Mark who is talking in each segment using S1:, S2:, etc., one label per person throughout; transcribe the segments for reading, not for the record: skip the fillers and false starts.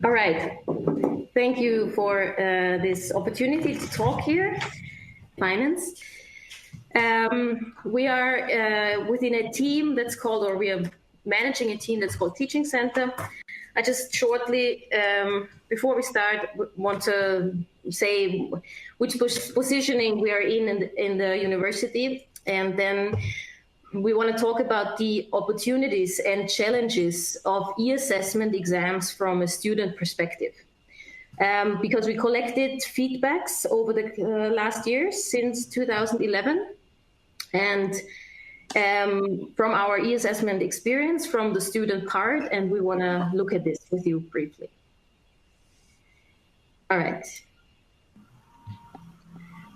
S1: All right. Thank you for this opportunity to talk here. Finance. We are within a team that's called, or we are managing a team that's called Teaching Center. I just shortly, before we start, want to say which positioning we are in the university, and then we want to talk about the opportunities and challenges of e-assessment exams from a student perspective. Because we collected feedbacks over the last years since 2011, and from our e-assessment experience from the student part, and we want to look at this with you briefly. All right.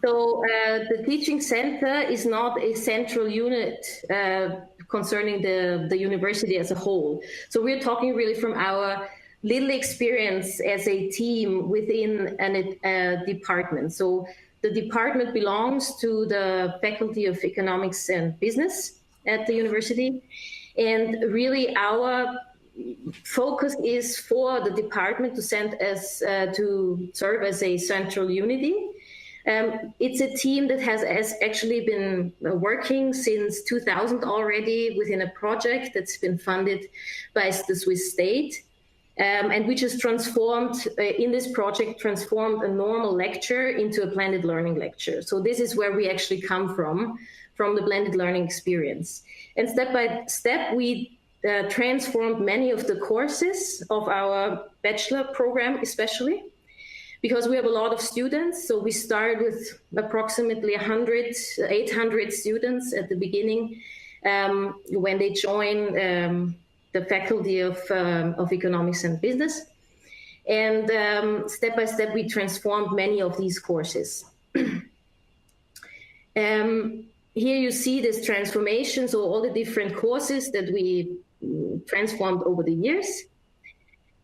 S1: So the Teaching Center is not a central unit concerning the university as a whole. So we're talking really from our little experience as a team within a department. So the department belongs to the Faculty of Economics and Business at the university. And really our focus is for the department to serve as a central unity. It's a team that has actually been working since 2000 already within a project that's been funded by the Swiss state. And we just transformed, in this project, transformed a normal lecture into a blended learning lecture. So this is where we actually come from the blended learning experience. And step by step, we transformed many of the courses of our bachelor program, especially, because we have a lot of students. So we start with approximately 800 students at the beginning when they join the Faculty of Economics and Business. And step by step, we transformed many of these courses. Here you see this transformation, so all the different courses that we transformed over the years.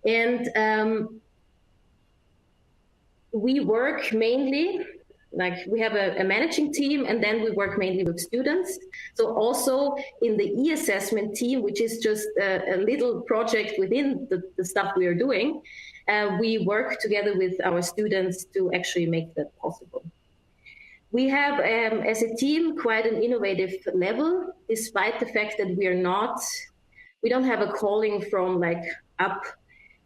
S1: And we work mainly, like we have a managing team, and then we work mainly with students. So also in the e-assessment team, which is just a little project within the stuff we are doing, we work together with our students to actually make that possible. We have, as a team, quite an innovative level, despite the fact that we don't have a calling from like up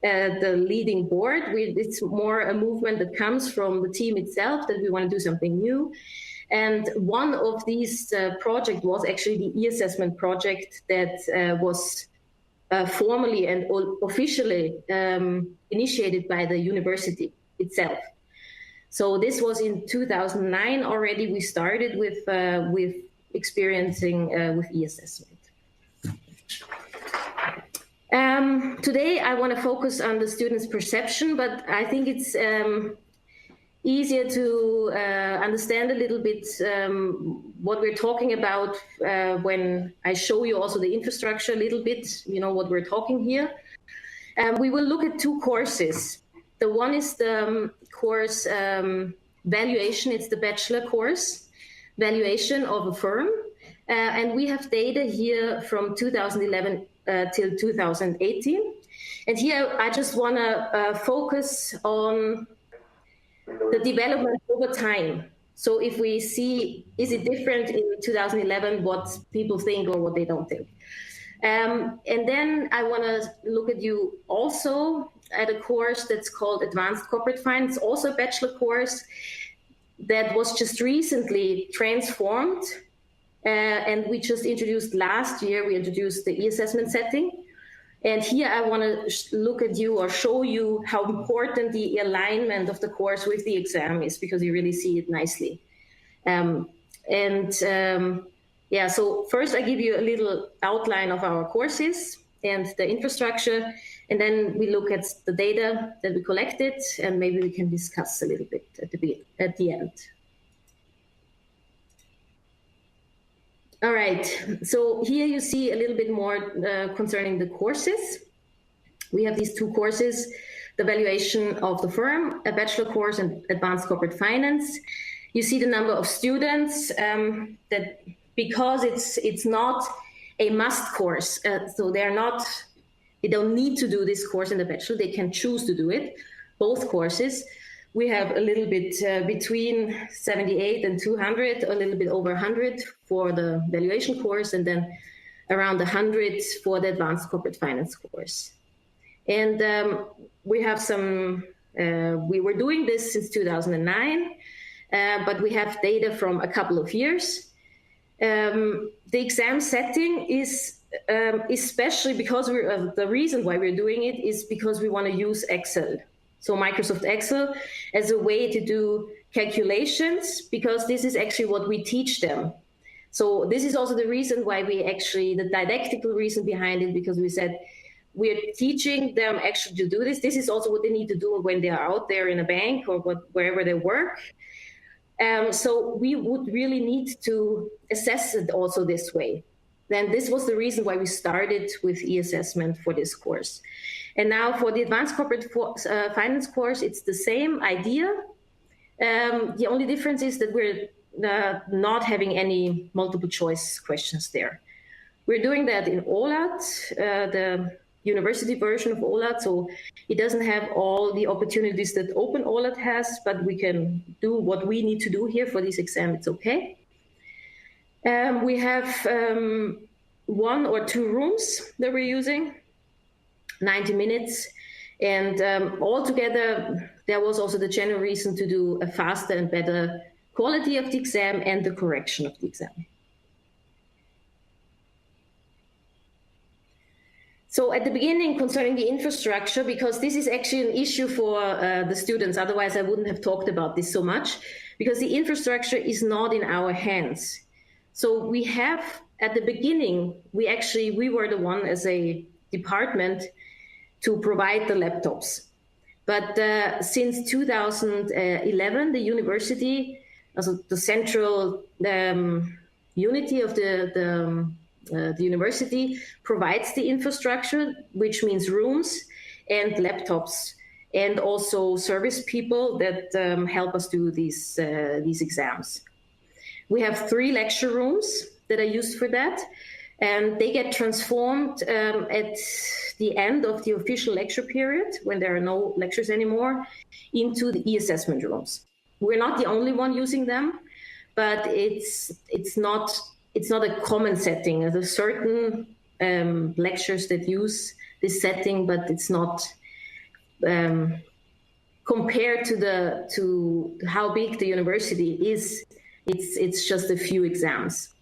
S1: the leading board. It's more a movement that comes from the team itself, that we want to do something new. And one of these projects was actually the e-assessment project that was formally and officially initiated by the university itself. So this was in 2009 already. We started with experiencing with e-assessment. Today, I want to focus on the students' perception, but I think it's easier to understand a little bit what we're talking about when I show you also the infrastructure a little bit, you know, what we're talking here. We will look at two courses. The one is the course valuation. It's the bachelor course, valuation of a firm. And we have data here from 2011 till 2018. And here I just want to focus on the development over time. So if we see, is it different in 2011, what people think or what they don't think? And then I want to look at you also at a course that's called Advanced Corporate Finance, also a bachelor course that was just recently transformed. And we just introduced last year, we introduced the e-assessment setting. And here I want to look at you or show you how important the alignment of the course with the exam is, because you really see it nicely. Yeah, so first I give you a little outline of our courses and the infrastructure, and then we look at the data that we collected, and maybe we can discuss a little bit at the end. All right, so here you see a little bit more concerning the courses. We have these two courses, the valuation of the firm, a bachelor course, and advanced corporate finance. You see the number of students that because it's not a must course, so they're not They don't need to do this course in the bachelor. They can choose to do it, both courses. We have a little bit between 78 and 200, a little bit over 100 for the valuation course, and then around 100 for the advanced corporate finance course. And we have some, we were doing this since 2009, but we have data from a couple of years. The exam setting is especially because the reason why we're doing it is because we want to use Excel. So Microsoft Excel as a way to do calculations, because this is actually what we teach them. So this is also the reason why we actually, the didactical reason behind it, because we said we're teaching them actually to do this. This is also what they need to do when they are out there in a bank or wherever they work. So we would really need to assess it also this way. Then this was the reason why we started with e-assessment for this course. And now for the advanced corporate finance course, it's the same idea. The only difference is that we're not having any multiple choice questions there. We're doing that in OLAT, the university version of OLAT, so it doesn't have all the opportunities that Open OLAT has, but we can do what we need to do here for this exam, it's okay. We have 1 or 2 rooms that we're using, 90 minutes, and altogether there was also the general reason to do a faster and better quality of the exam and the correction of the exam. So at the beginning, concerning the infrastructure, because this is actually an issue for the students, otherwise I wouldn't have talked about this so much, because the infrastructure is not in our hands. So we have, at the beginning, we were the one as a department to provide the laptops. But since 2011, the university, also the central unity of the university provides the infrastructure, which means rooms and laptops, and also service people that help us do these exams. We have 3 lecture rooms that are used for that, and they get transformed at the end of the official lecture period, when there are no lectures anymore, into the e-assessment rooms. We're not the only one using them, but it's not a common setting. There's certain lectures that use this setting, but it's not compared to how big the university is. It's just a few exams.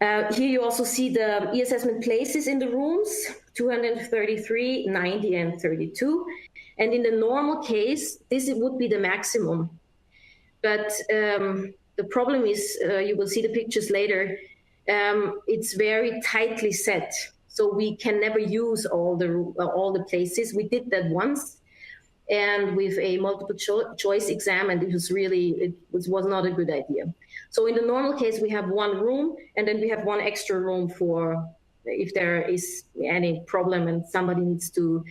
S1: Here you also see the e-assessment places in the rooms, 233, 90, and 32. And in the normal case, this would be the maximum. But the problem is, you will see the pictures later, it's very tightly set. So we can never use all the places. We did that once, and with a multiple choice exam, and it was not a good idea. So in the normal case, we have 1 room, and then we have 1 extra room for if there is any problem and somebody needs to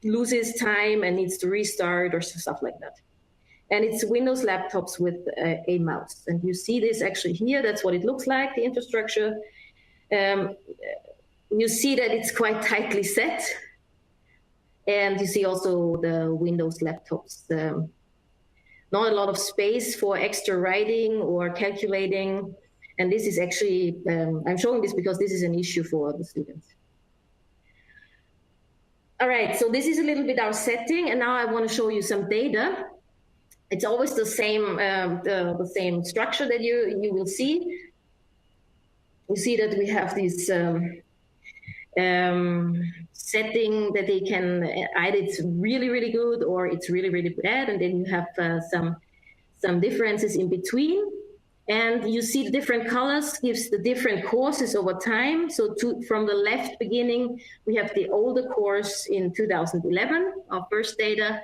S1: loses time and needs to restart or stuff like that. And it's Windows laptops with a mouse. And you see this actually here, that's what it looks like, the infrastructure. You see that it's quite tightly set. And you see also the Windows laptops. Not a lot of space for extra writing or calculating. And this is actually, I'm showing this because this is an issue for the students. All right, so this is a little bit our setting. And now I want to show you some data. It's always the same the same structure that you will see. You see that we have this setting that they can either it's really, really good or it's really, really bad. And then you have some differences in between. And you see the different colors gives the different courses over time. So from the left beginning, we have the older course in 2011, our first data.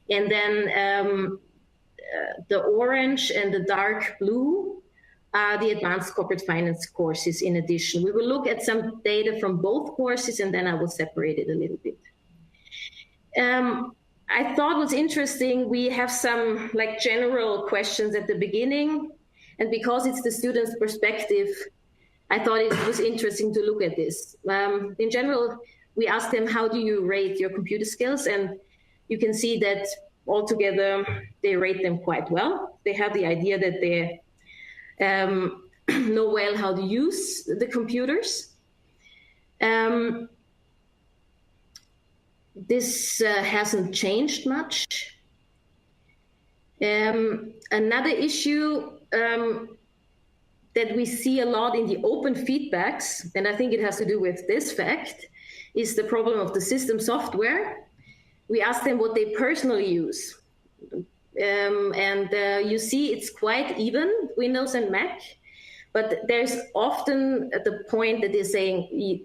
S1: And then the orange and the dark blue are the advanced corporate finance courses in addition. We will look at some data from both courses, and then I will separate it a little bit. I thought was interesting, we have some like general questions at the beginning, and because it's the student's perspective, I thought it was interesting to look at this. In general, we asked them, how do you rate your computer skills? And you can see that altogether they rate them quite well. They have the idea that they know well how to use the computers. This hasn't changed much. Another issue that we see a lot in the open feedbacks, and I think it has to do with this fact, is the problem of the system software. We asked them what they personally use. You see it's quite even, Windows and Mac, but there's often the point that they're saying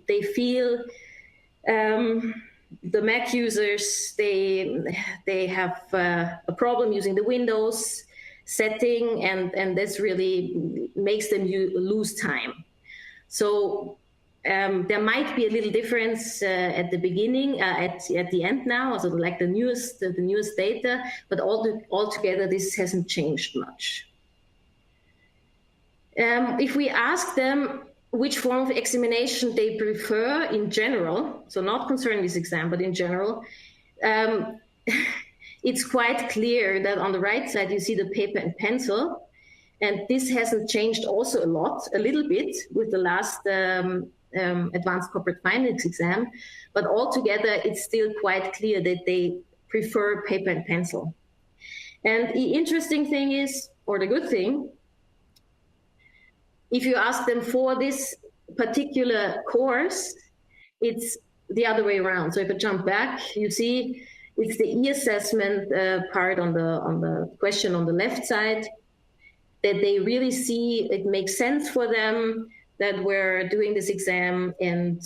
S1: they feel the Mac users, they have a problem using the Windows setting, and this really makes them lose time. So there might be a little difference at the beginning, at the end now, so like the newest data, but altogether this hasn't changed much. If we ask them which form of examination they prefer in general, so not concerning this exam, but in general, it's quite clear that on the right side you see the paper and pencil, and this hasn't changed also a little bit with the last advanced corporate finance exam, but altogether it's still quite clear that they prefer paper and pencil. And the interesting thing is, or the good thing, if you ask them for this particular course, it's the other way around. So if I jump back, you see it's the e-assessment part on the question on the left side, that they really see it makes sense for them that we're doing this exam. And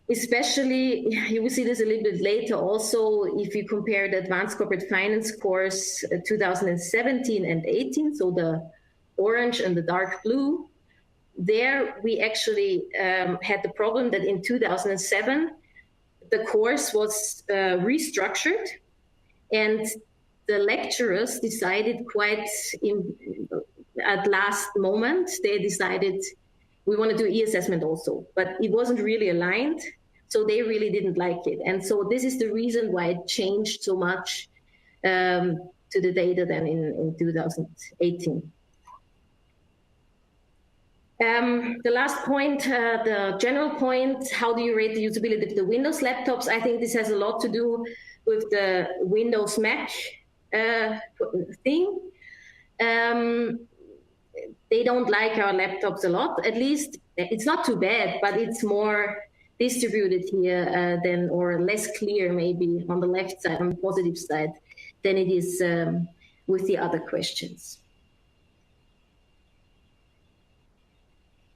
S1: especially, you will see this a little bit later also, if you compare the advanced corporate finance course 2017 and 18, so the orange and the dark blue, there we actually had the problem that in 2007, the course was restructured, and the lecturers decided quite at last moment, they decided we want to do e-assessment also, but it wasn't really aligned, so they really didn't like it. And so this is the reason why it changed so much to the data then in 2018. The last point, the general point, how do you rate the usability of the Windows laptops? I think this has a lot to do with the Windows Mac thing. They don't like our laptops a lot. At least it's not too bad, but it's more distributed here than, or less clear maybe on the left side, on the positive side, than it is with the other questions.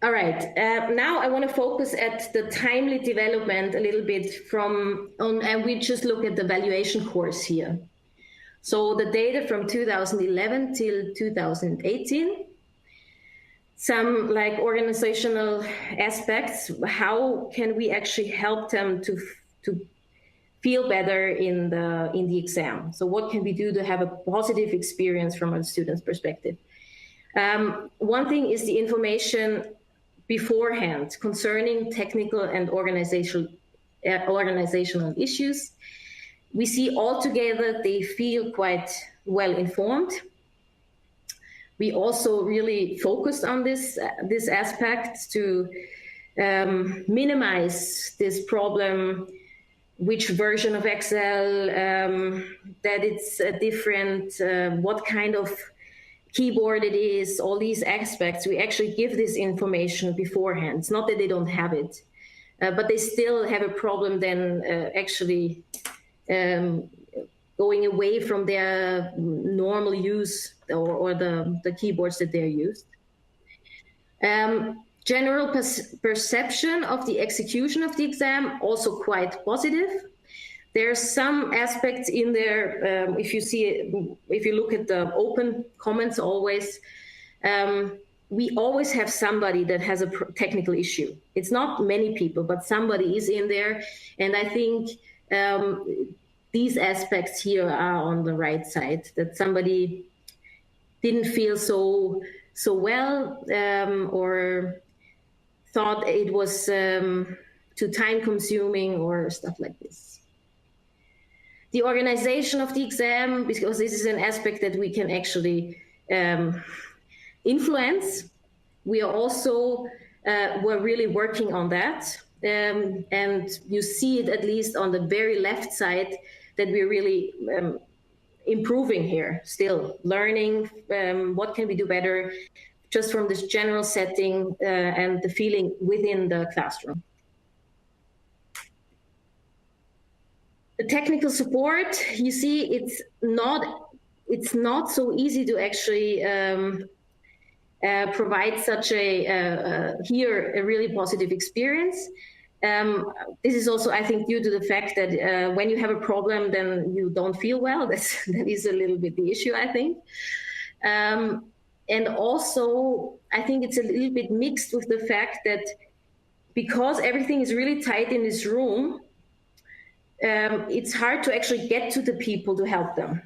S1: All right, now I want to focus at the timely development a little bit and we just look at the valuation course here. So the data from 2011 till 2018, some like organizational aspects, how can we actually help them to feel better in the exam? So what can we do to have a positive experience from a student's perspective? One thing is the information beforehand concerning technical and organizational issues. We see altogether they feel quite well informed. We also really focused on this aspect to minimize this problem, which version of Excel, that it's different, what kind of keyboard it is, all these aspects. We actually give this information beforehand. It's not that they don't have it, but they still have a problem then actually going away from their normal use or the keyboards that they're used. General perception of the execution of the exam, also quite positive. There are some aspects in there, if you look at the open comments always, we always have somebody that has a technical issue. It's not many people, but somebody is in there. And I think these aspects here are on the right side, that somebody didn't feel so well or thought it was too too time consuming or stuff like this. The organization of the exam, because this is an aspect that we can actually influence. We are also, we're really working on that. And you see it at least on the very left side that we're really improving here, still learning what can we do better just from this general setting and the feeling within the classroom. The technical support, you see, it's not so easy to actually provide such a really positive experience. This is also, I think, due to the fact that when you have a problem, then you don't feel well. That is a little bit the issue, I think. And also, I think it's a little bit mixed with the fact that because everything is really tight in this room, it's hard to actually get to the people to help them.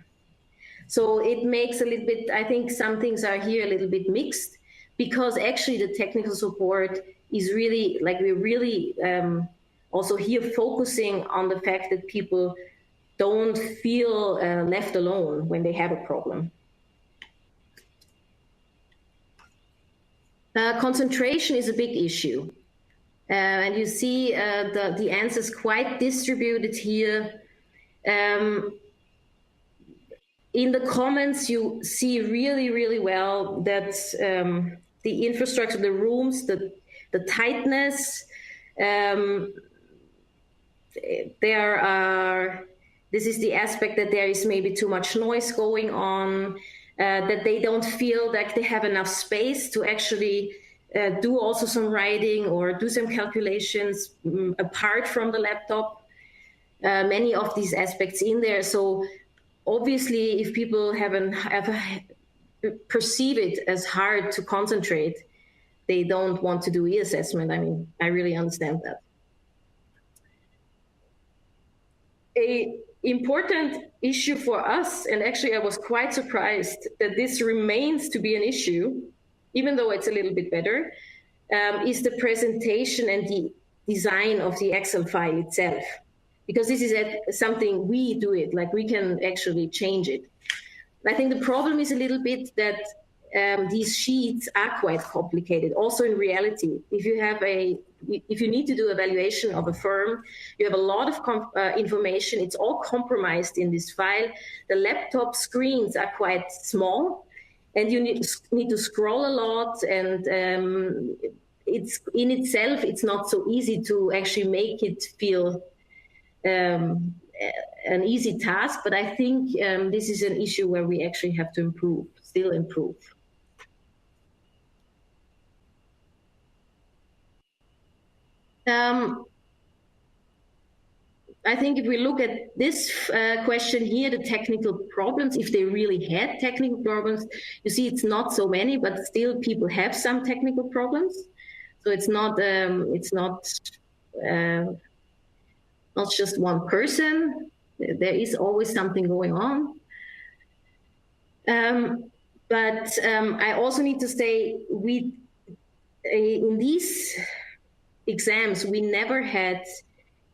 S1: So it makes a little bit, I think some things are here a little bit mixed, because actually the technical support is really, like, we're really also here focusing on the fact that people don't feel left alone when they have a problem. Concentration is a big issue. And you see the answers quite distributed here. In the comments, you see really, really well that the infrastructure, the rooms, the tightness, this is the aspect that there is maybe too much noise going on, that they don't feel like they have enough space to actually do also some writing or do some calculations apart from the laptop. Many of these aspects in there. So obviously, if people perceive it as hard to concentrate, they don't want to do e-assessment. I mean, I really understand that. An important issue for us, and actually I was quite surprised that this remains to be an issue, even though it's a little bit better, is the presentation and the design of the Excel file itself. Because this is something we do it, like we can actually change it. I think the problem is a little bit that these sheets are quite complicated, also in reality. If you need to do evaluation of a firm, you have a lot of information, it's all compromised in this file. The laptop screens are quite small, and you need to scroll a lot, and it's in itself, it's not so easy to actually make it feel an easy task, but I think this is an issue where we actually have to still improve. I think if we look at this question here, the technical problems, if they really had technical problems, you see it's not so many, but still people have some technical problems. So it's not just one person. There is always something going on. But I also need to say, in these exams, we never had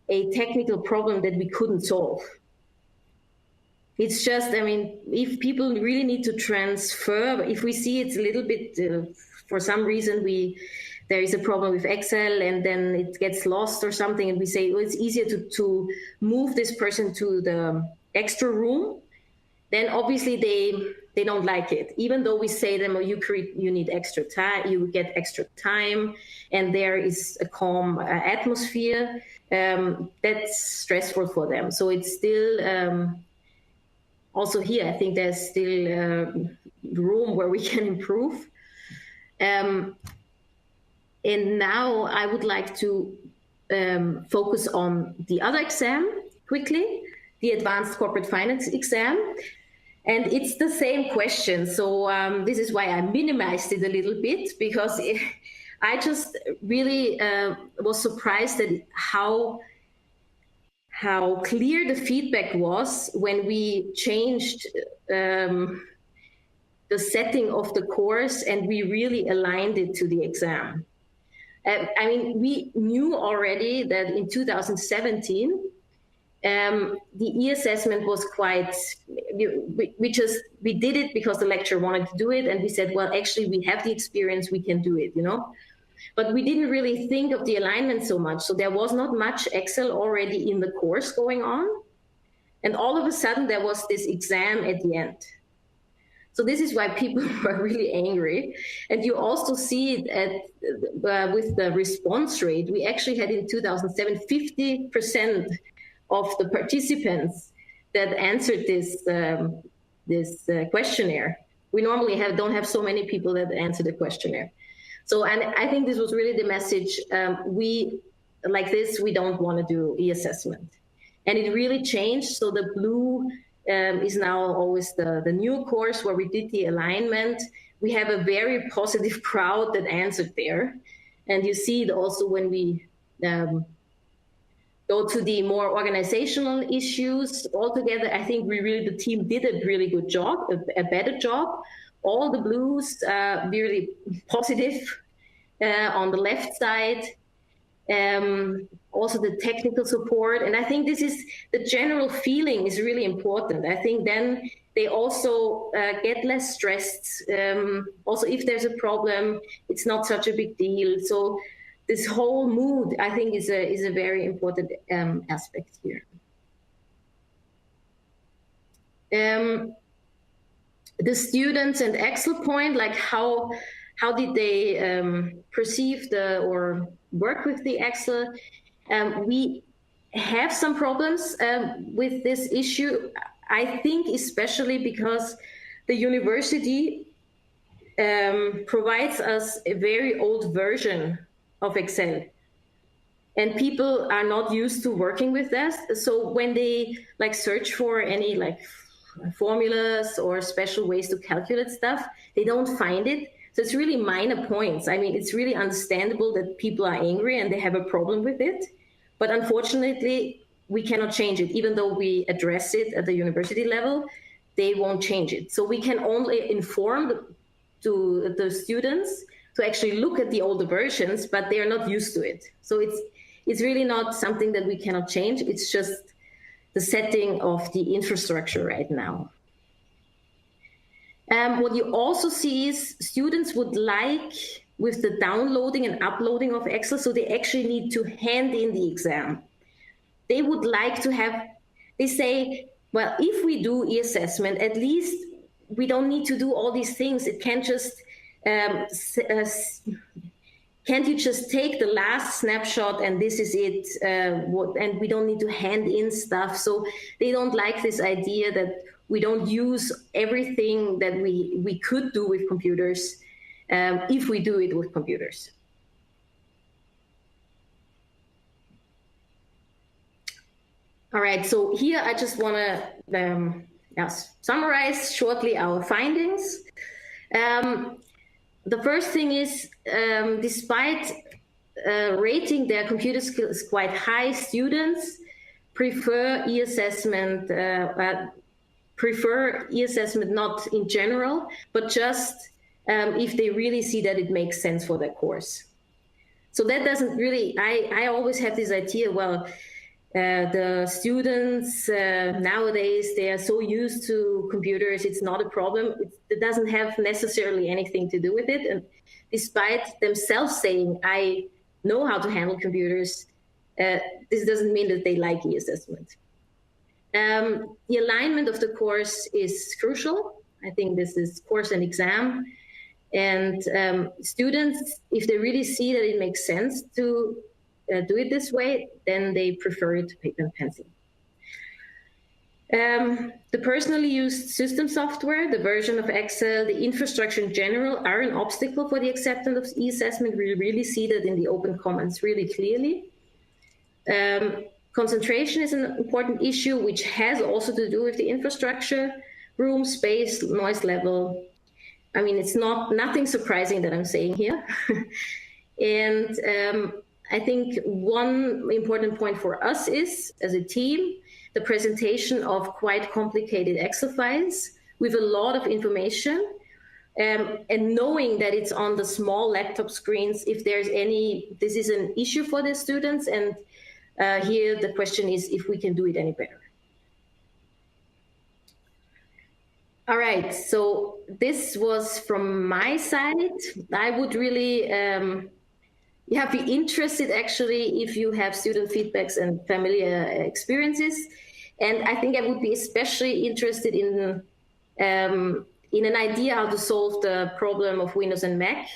S1: a technical problem that we couldn't solve. It's just, I mean, if people really need to transfer, if we see it's a little bit, for some reason, there is a problem with Excel and then it gets lost or something, and we say, well, it's easier to move this person to the extra room, then obviously they don't like it. Even though we say to them, oh, you need extra time, you get extra time, and there is a calm atmosphere, that's stressful for them. So it's still, also here, I think there's still room where we can improve. And now I would like to focus on the other exam quickly, the Advanced Corporate Finance exam. And it's the same question. So this is why I minimized it a little bit, because I just really was surprised at how clear the feedback was when we changed the setting of the course and we really aligned it to the exam. I mean, we knew already that in 2017, the e-assessment was quite, we did it because the lecturer wanted to do it. And we said, well, actually, we have the experience, we can do it, you know. But we didn't really think of the alignment so much. So there was not much Excel already in the course going on. And all of a sudden, there was this exam at the end. So this is why people were really angry. And you also see it at, with the response rate. We actually had in 2007, 50% of the participants that answered this, questionnaire. We normally don't have so many people that answer the questionnaire. So, and I think this was really the message. Like this, we don't want to do e-assessment. And it really changed. So the blue is now always the new course where we did the alignment. We have a very positive crowd that answered there. And you see it also when we go to the more organizational issues altogether. I think the team did a really good job, a better job. All the blues really positive on the left side. Also the technical support. And I think this is the general feeling is really important. I think then they also get less stressed. Also, if there's a problem, it's not such a big deal. So this whole mood, I think, is a very important aspect here. The students and Excel point, like how did they perceive or work with the Excel? We have some problems with this issue. I think especially because the university provides us a very old version of Excel. And people are not used to working with that. So when they search for any formulas or special ways to calculate stuff, they don't find it. So it's really minor points. I mean, it's really understandable that people are angry and they have a problem with it. But unfortunately, we cannot change it. Even though we address it at the university level, they won't change it. So we can only inform the students to actually look at the older versions, but they are not used to it. So it's really not something that we cannot change. It's just the setting of the infrastructure right now. What you also see is students would like, with the downloading and uploading of Excel, so they actually need to hand in the exam. They would like to have, they say, well, if we do e-assessment, at least we don't need to do all these things. It can just, can't you just take the last snapshot and this is it, and we don't need to hand in stuff. So they don't like this idea that we don't use everything that we could do with computers if we do it with computers. All right, so here I just want to summarize shortly our findings. The first thing is, despite rating their computer skills quite high, students prefer e-assessment, not in general, but just if they really see that it makes sense for their course. So that doesn't really, I always have this idea, well, the students nowadays, they are so used to computers, it's not a problem. It doesn't have necessarily anything to do with it. And despite themselves saying, I know how to handle computers, this doesn't mean that they like e-assessment. The alignment of the course is crucial. I think this is course and exam. And students, if they really see that it makes sense to do it this way, then they prefer it to paper and pencil. The personally used system software, the version of Excel, the infrastructure in general are an obstacle for the acceptance of e-assessment. We really see that in the open comments really clearly. Concentration is an important issue, which has also to do with the infrastructure, room, space, noise level. I mean, it's nothing surprising that I'm saying here. And I think one important point for us is, as a team, the presentation of quite complicated Excel files with a lot of information, and knowing that it's on the small laptop screens, if there's this is an issue for the students, and here the question is if we can do it any better. All right, so this was from my side. I would really be interested actually if you have student feedbacks and familiar experiences. And I think I would be especially interested in an idea how to solve the problem of Windows and Mac,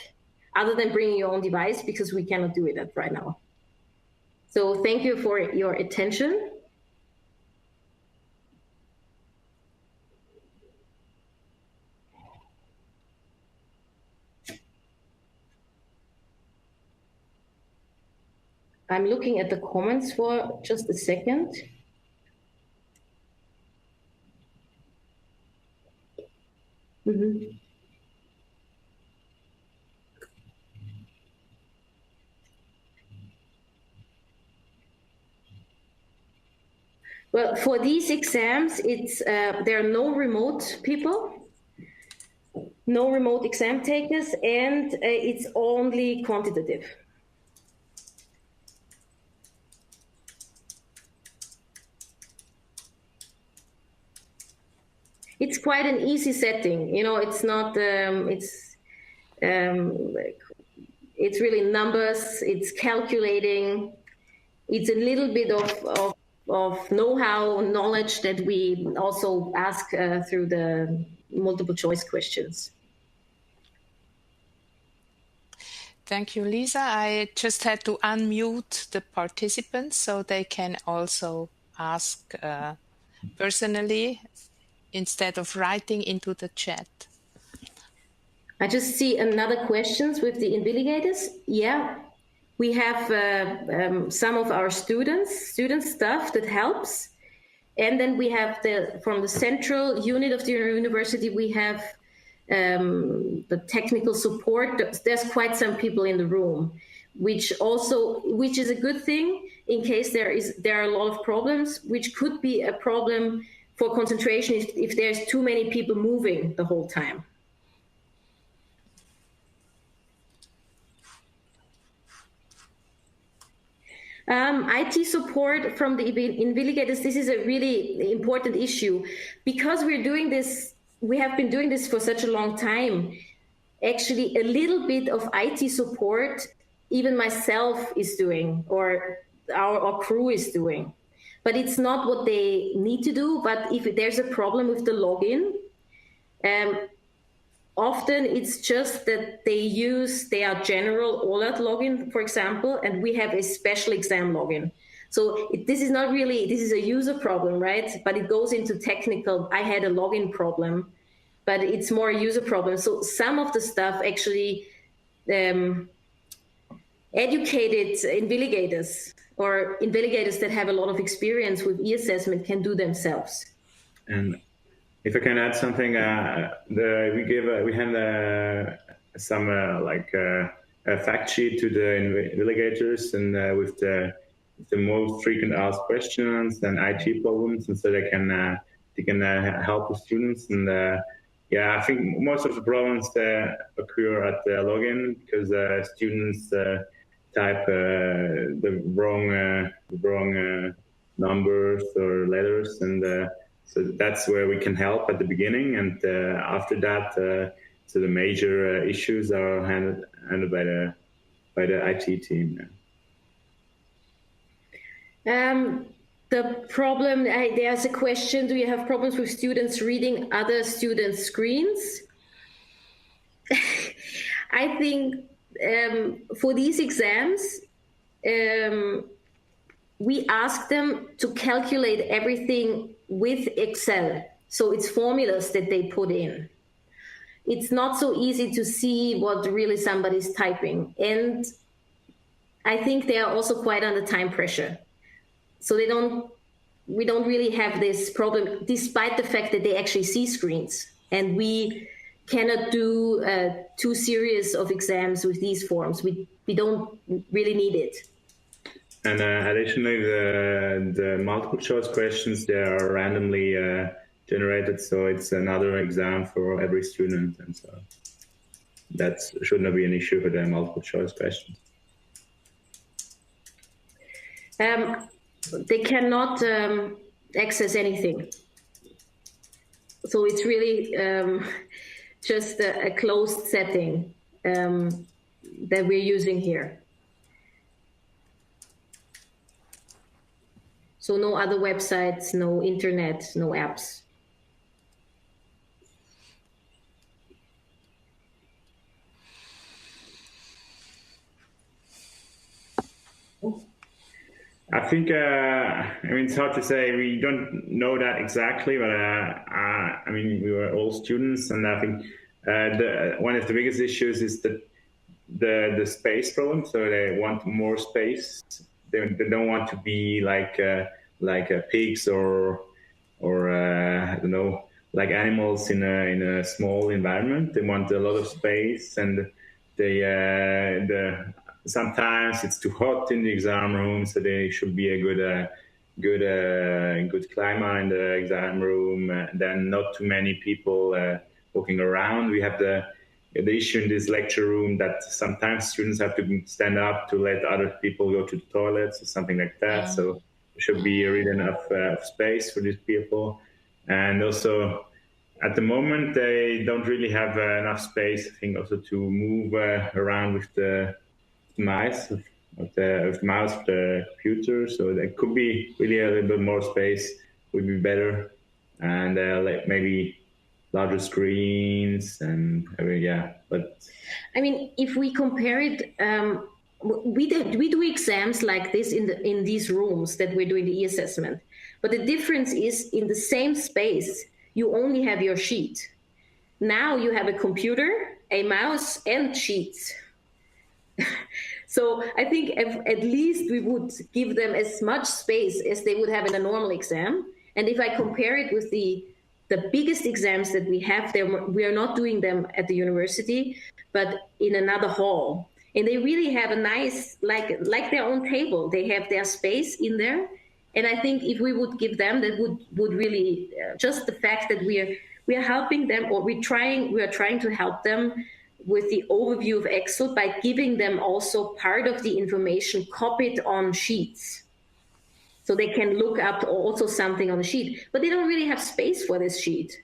S1: other than bringing your own device, because we cannot do it right now. So thank you for your attention. I'm looking at the comments for just a second. Well, for these exams, there are no remote people, no remote exam takers, and it's only quantitative. It's quite an easy setting, it's not, it's really numbers, it's calculating, it's a little bit of know-how, knowledge that we also ask through the multiple choice questions.
S2: Thank you, Lisa. I just had to unmute the participants so they can also ask personally instead of writing into the chat.
S1: I just see another questions with the invigilators. Yeah, we have some of our student staff that helps. And then we have from the central unit of the university, we have the technical support. There's quite some people in the room, which is a good thing in case there are a lot of problems, which could be a problem for concentration if there's too many people moving the whole time. IT support from the invigilators, this is a really important issue because we have been doing this for such a long time. Actually, a little bit of IT support, even myself is doing, or our crew is doing. But it's not what they need to do. But if there's a problem with the login, often it's just that they are general OLAT login, for example, and we have a special exam login. So this is a user problem, right? But it goes into technical. I had a login problem, but it's more a user problem. So some of the stuff actually educated invigilators or invigilators that have a lot of experience with e-assessment can do themselves.
S3: And if I can add something, we had some a fact sheet to the invigilators and with the most frequent asked questions and IT problems, and so they can help the students. And I think most of the problems occur at the login because students type the wrong numbers or letters, and so that's where we can help at the beginning. And after that, so the major issues are handled by the IT team.
S1: The problem, there's a question, do you have problems with students reading other students' screens? I think for these exams, we ask them to calculate everything with Excel. So it's formulas that they put in. It's not so easy to see what really somebody's typing. And I think they are also quite under time pressure. So we don't really have this problem, despite the fact that they actually see screens. And we cannot do 2 series of exams with these forms. We don't really need it.
S3: And additionally, the multiple choice questions, they are randomly generated, so it's another exam for every student and so. that should not be an issue for the multiple choice question.
S1: They cannot access anything. So it's really just a closed setting that we're using here. So no other websites, no internet, no apps.
S3: I think, I mean, it's hard to say. We don't know that exactly, but I mean, we were all students, and I think one of the biggest issues is the space problem. So they want more space. They don't want to be like pigs or I don't know, like animals in a small environment. They want a lot of space, and sometimes it's too hot in the exam room, so there should be a good climate in the exam room. Then not too many people walking around. We have the issue in this lecture room that sometimes students have to stand up to let other people go to the toilets or something like that. So there should be really enough space for these people. And also, at the moment, they don't really have enough space, I think, also to move around with the mouse of the computer. So there could be really a little bit more space would be better, and like maybe larger screens and but
S1: I mean, if we compare it, we do exams like this in these rooms that we're doing the e-assessment, but the difference is in the same space you only have your sheet. Now you have a computer, a mouse, and sheets. So I think at least we would give them as much space as they would have in a normal exam. And if I compare it with the biggest exams that we have there, we are not doing them at the university, but in another hall. And they really have a nice, like their own table. They have their space in there. And I think if we would give them, that would really, just the fact that we are helping them, or we are trying to help them with the overview of Excel by giving them also part of the information copied on sheets. So they can look up also something on the sheet, but they don't really have space for this sheet.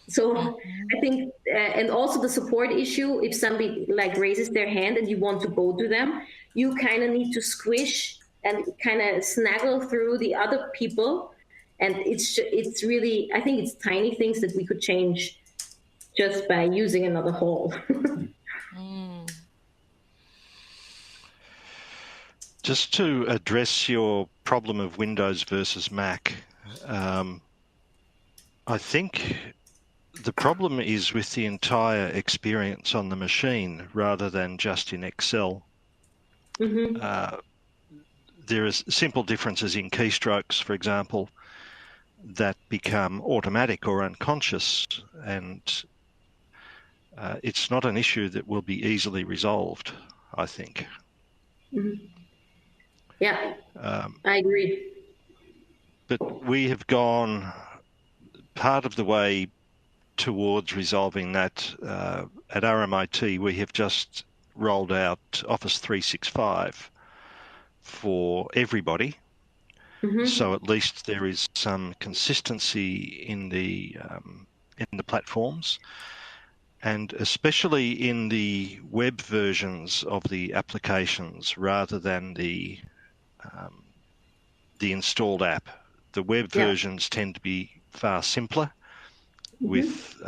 S1: So I think, and also the support issue, if somebody like raises their hand and you want to go to them, you kind of need to squish and kind of snaggle through the other people. And it's really, I think it's tiny things that we could change just by using another hall.
S4: Just to address your problem of Windows versus Mac, I think the problem is with the entire experience on the machine rather than just in Excel. There are simple differences in keystrokes, for example, that become automatic or unconscious, and it's not an issue that will be easily resolved, I think.
S1: Yeah, I agree.
S4: But we have gone part of the way towards resolving that. At RMIT, we have just rolled out Office 365 for everybody. So at least there is some consistency in the platforms, and especially in the web versions of the applications rather than the installed app. The web versions tend to be far simpler with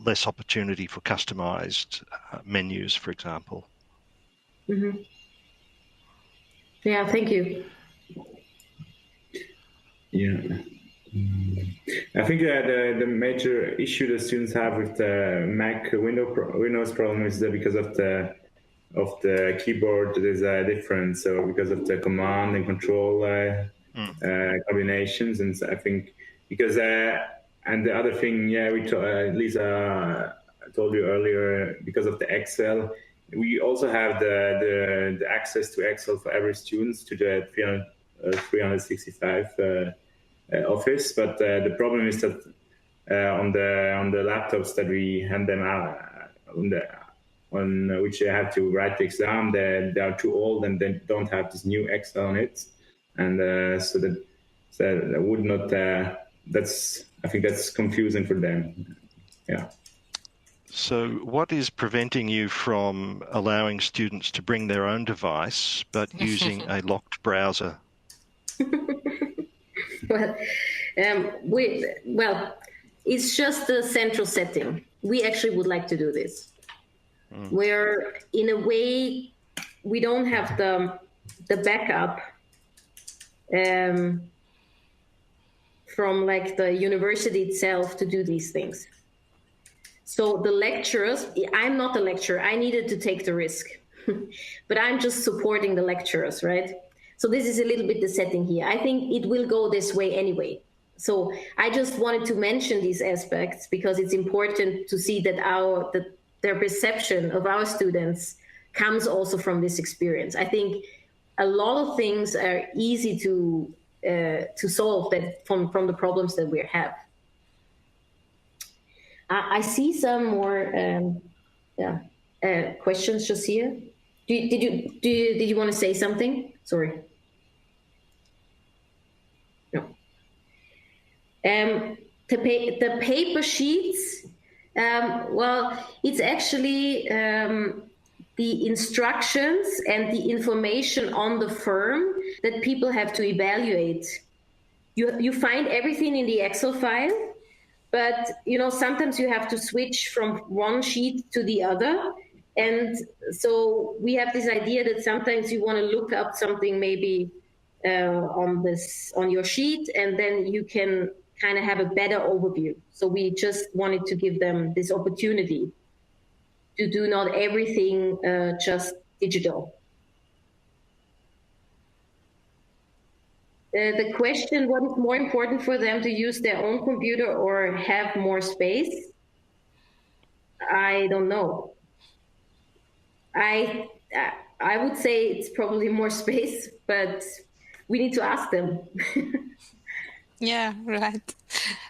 S4: less opportunity for customized menus, for example.
S1: Yeah, thank you.
S3: Yeah. I think the major issue the students have with the Mac Windows problem is that because of the keyboard, there's a difference. So because of the command and control combinations, and I think because and the other thing, Lisa told you earlier, because of the Excel, we also have the access to Excel for every student to the 365 Office, but the problem is that on the laptops that we hand them out, on which they have to write the exam, they are too old and they don't have this new Excel on it, and so that would not. I think that's confusing for them. Yeah.
S4: So what is preventing you from allowing students to bring their own device, but using a locked browser?
S1: Well, it's just the central setting. We actually would like to do this. Where, in a way, we don't have the backup from like the university itself to do these things. So the lecturers, I'm not a lecturer, I needed to take the risk, but I'm just supporting the lecturers, right? So this is a little bit the setting here. I think it will go this way anyway. So I just wanted to mention these aspects because it's important to see that their perception of our students comes also from this experience. I think a lot of things are easy to solve that from the problems that we have. I see some more questions just here. Did you want to say something? Sorry. No. The paper sheets. Well, it's actually the instructions and the information on the firm that people have to evaluate. You find everything in the Excel file. But, sometimes you have to switch from one sheet to the other. And so we have this idea that sometimes you want to look up something maybe on your sheet, and then you can kind of have a better overview. So we just wanted to give them this opportunity to do not everything just digital. The question, what is more important for them, to use their own computer or have more space? I don't know. I would say it's probably more space, but we need to ask them.
S2: Yeah, right.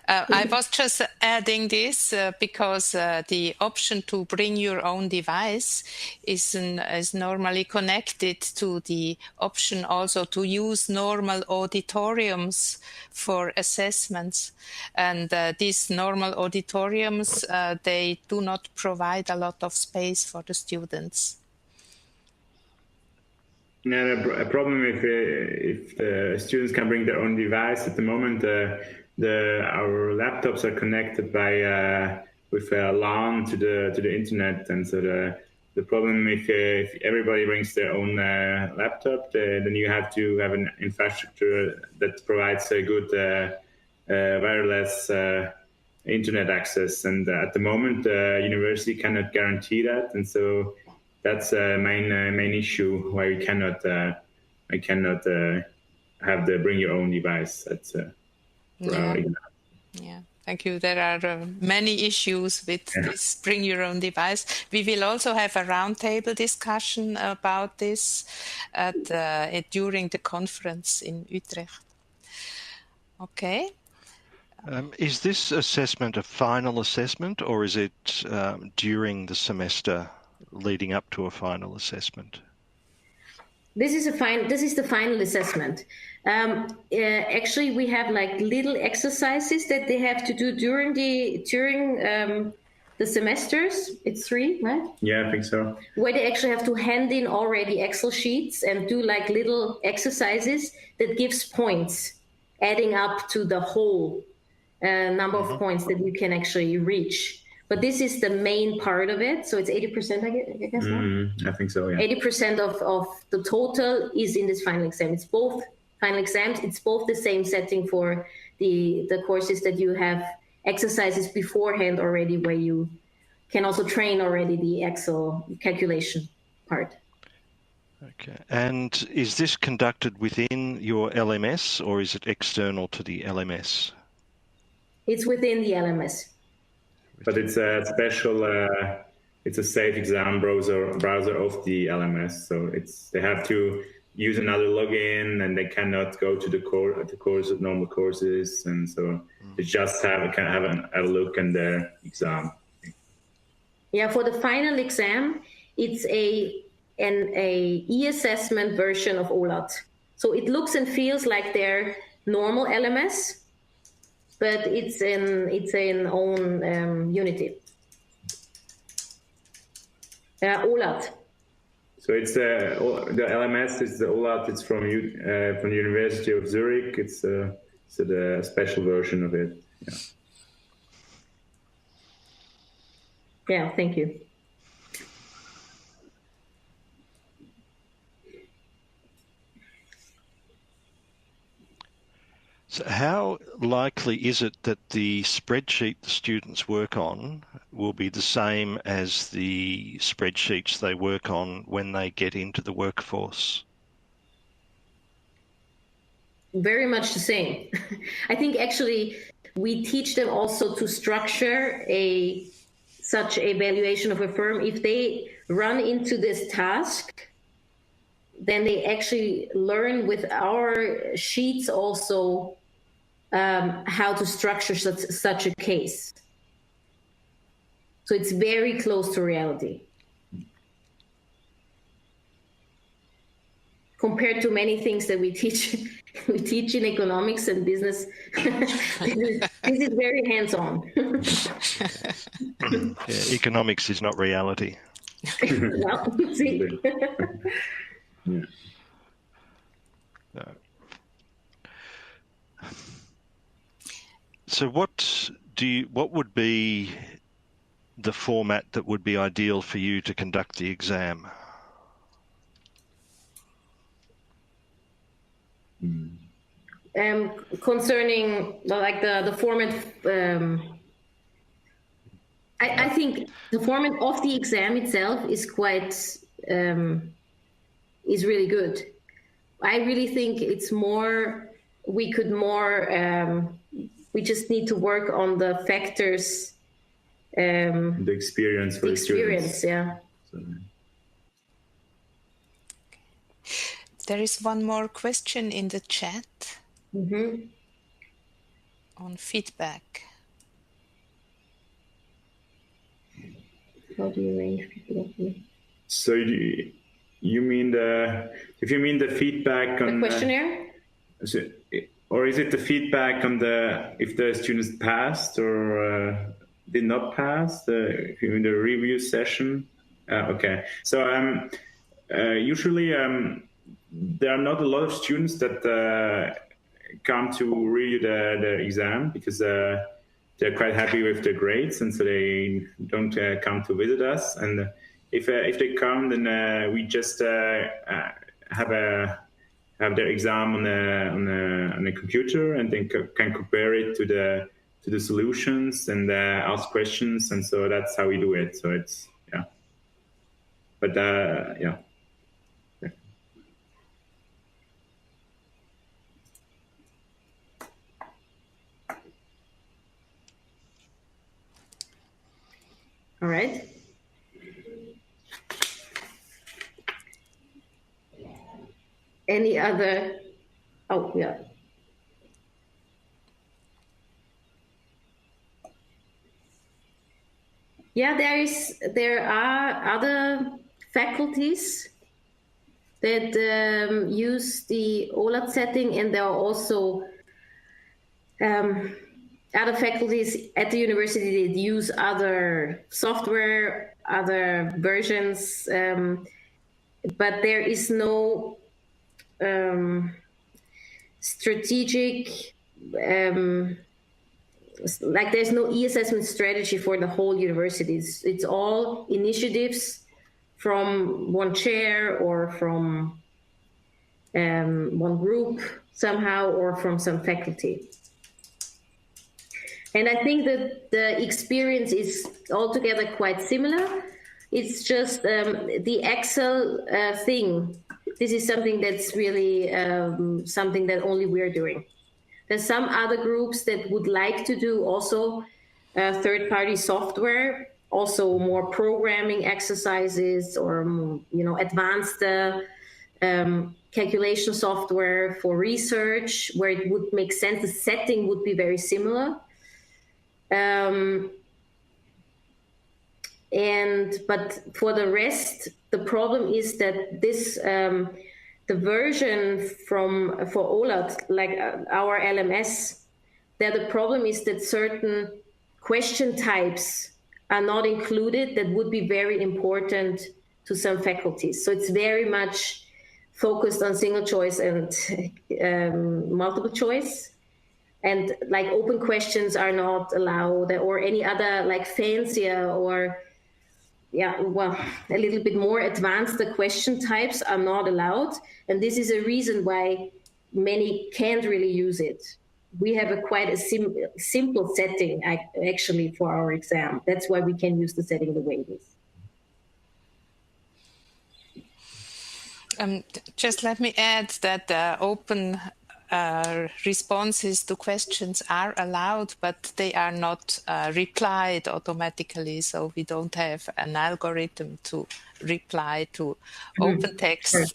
S2: I was just adding this because the option to bring your own device is normally connected to the option also to use normal auditoriums for assessments. And these normal auditoriums, they do not provide a lot of space for the students.
S3: Yeah, a problem if the students can bring their own device. At the moment, our laptops are connected with a LAN to the internet, and so the problem if everybody brings their own laptop, then you have to have an infrastructure that provides a good wireless internet access. And at the moment, the university cannot guarantee that, and so that's a main issue why I cannot have the bring your own device. That's
S2: yeah, thank you. There are many issues with this bring your own device. We will also have a roundtable discussion about this during the conference in Utrecht. Okay.
S4: Is this assessment a final assessment, or is it during the semester leading up to a final assessment?
S1: This is the final assessment. Actually, we have like little exercises that they have to do during the semesters. It's 3, right?
S3: Yeah, I think so.
S1: Where they actually have to hand in already Excel sheets and do like little exercises that gives points, adding up to the whole number of points that you can actually reach. But this is the main part of it. So it's 80%, I guess.
S3: I think so, yeah.
S1: 80% of the total is in this final exam. It's both final exams. It's both the same setting for the courses that you have exercises beforehand already, where you can also train already the Excel calculation part.
S4: Okay. And is this conducted within your LMS, or is it external to the LMS?
S1: It's within the LMS.
S3: But it's a special, it's a safe exam browser of the LMS. So they have to use another login, and they cannot go to the normal courses, and so they just can have a look in their exam.
S1: Yeah, for the final exam, it's an e-assessment version of OLAT. So it looks and feels like their normal LMS, but it's an own Unity. OLAT.
S3: So it's the LMS is the OLAT. It's from the University of Zurich. It's the special version of it. Yeah.
S1: Yeah. Thank you.
S4: So how likely is it that the spreadsheet the students work on will be the same as the spreadsheets they work on when they get into the workforce?
S1: Very much the same. I think actually we teach them also to structure such a valuation of a firm. If they run into this task, then they actually learn with our sheets also how to structure such a case. So it's very close to reality. Compared to many things that we teach in economics and business, this is very hands-on.
S4: Yeah, economics is not reality.
S1: Well, see.
S3: Yeah.
S4: So what would be the format that would be ideal for you to conduct the exam?
S1: Concerning like the format, I think the format of the exam itself is quite is really good. I really think it's more. We just need to work on the factors.
S3: The experience for
S1: the experience,
S3: students.
S1: yeah.
S3: So,
S2: There is one more question in the chat on feedback.
S1: How do you arrange feedback?
S3: So you mean if you mean the feedback on
S1: the questionnaire?
S3: Or is it the feedback on if the students passed or did not pass? If you mean the review session? Okay. So usually there are not a lot of students that come to review the exam because they're quite happy with their grades, and so they don't come to visit us. And if they come, then we just have their exam on a computer, and then can compare it to the solutions and ask questions, and so that's how we do it. So it's but yeah.
S1: All right. Any other? Oh, yeah. Yeah, there are other faculties that use the OLAT setting, and there are also other faculties at the university that use other software, other versions, but there is no strategic, like there's no e-assessment strategy for the whole university. It's all initiatives from one chair or from one group somehow, or from some faculty. And I think that the experience is altogether quite similar. It's just the Excel thing. This is something that's really something that only we're doing. There's some other groups that would like to do also third-party software, also more programming exercises, or advanced calculation software for research, where it would make sense. The setting would be very similar. But for the rest, the problem is that this the version for OLAT, like our LMS, there the problem is that certain question types are not included that would be very important to some faculties. So it's very much focused on single choice and multiple choice. And like open questions are not allowed, or any other like fancier or a little bit more advanced the question types are not allowed. And this is a reason why many can't really use it. We have quite a simple setting actually for our exam. That's why we can use the setting the way it is.
S2: Just let me add that open responses to questions are allowed, but they are not replied automatically. So we don't have an algorithm to reply to open text.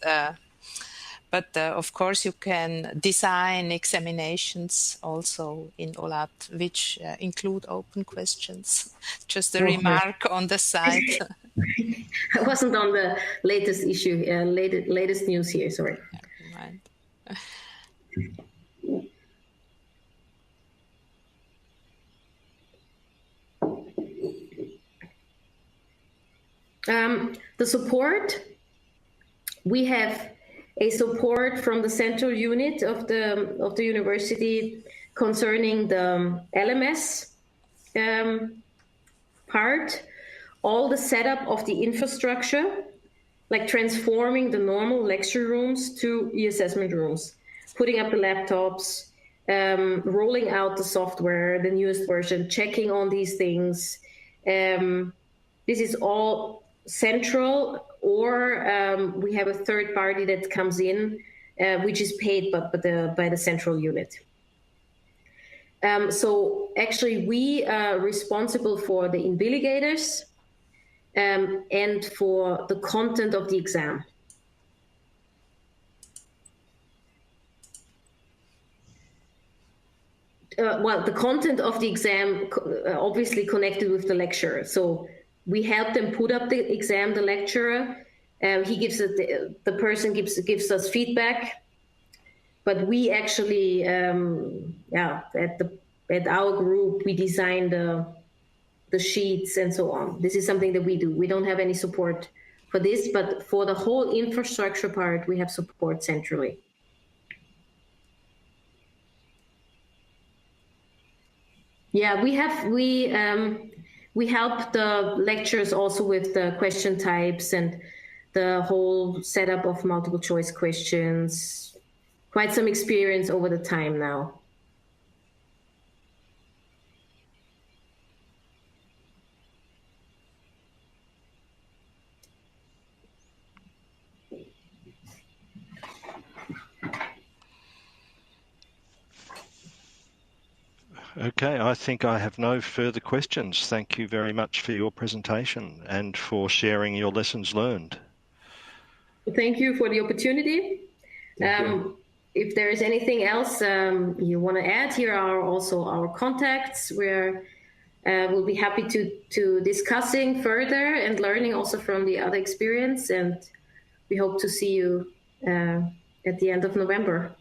S2: But of course, you can design examinations also in OLAT, which include open questions. Just a remark on the side.
S1: I wasn't on the latest issue, latest news here, sorry.
S2: Yeah, right.
S1: The support, we have a support from the central unit of the university concerning the LMS part, all the setup of the infrastructure, like transforming the normal lecture rooms to e-assessment rooms, putting up the laptops, rolling out the software, the newest version, checking on these things. This is all central, or we have a third party that comes in, which is paid by the central unit. So actually we are responsible for the invigilators and for the content of the exam. Well, the content of the exam obviously connected with the lecturer. So we help them put up the exam, the lecturer. He gives it, the person gives us feedback. But we actually, at our group, we design the sheets and so on. This is something that we do. We don't have any support for this, but for the whole infrastructure part, we have support centrally. Yeah, we help the lecturers also with the question types and the whole setup of multiple choice questions. Quite some experience over the time now.
S4: Okay, I think I have no further questions. Thank you very much for your presentation and for sharing your lessons learned.
S1: Thank you for the opportunity. If there is anything else you want to add, here are also our contacts. We'll be happy to discussing further and learning also from the other experience. And we hope to see you at the end of November.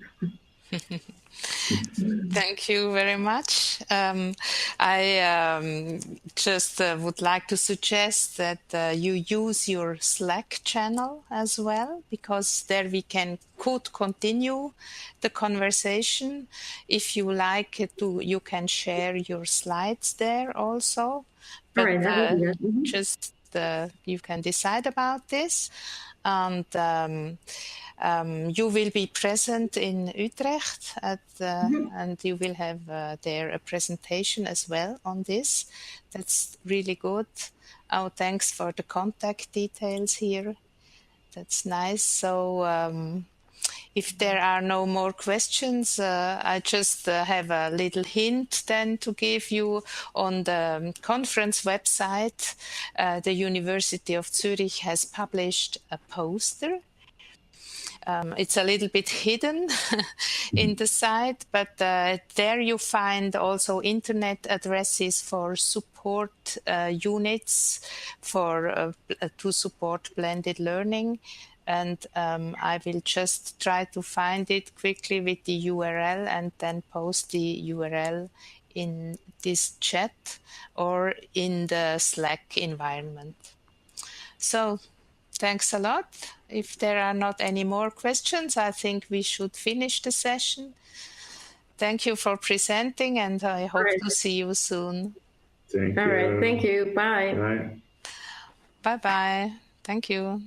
S2: Thank you very much. I just would like to suggest that you use your Slack channel as well, because there we could continue the conversation. If you like to, you can share your slides there also. But just you can decide about this. And you will be present in Utrecht and you will have there a presentation as well on this. That's really good. Oh, thanks for the contact details here. That's nice. So if there are no more questions, I just have a little hint then to give you on the conference website. The University of Zurich has published a poster It's a little bit hidden in the site, but there you find also internet addresses for support units to support blended learning. And I will just try to find it quickly with the URL and then post the URL in this chat or in the Slack environment. So thanks a lot. If there are not any more questions, I think we should finish the session. Thank you for presenting, and I hope to see you soon.
S3: Thank you.
S1: All right. Thank you. Bye.
S3: Bye.
S2: Bye-bye. Thank you.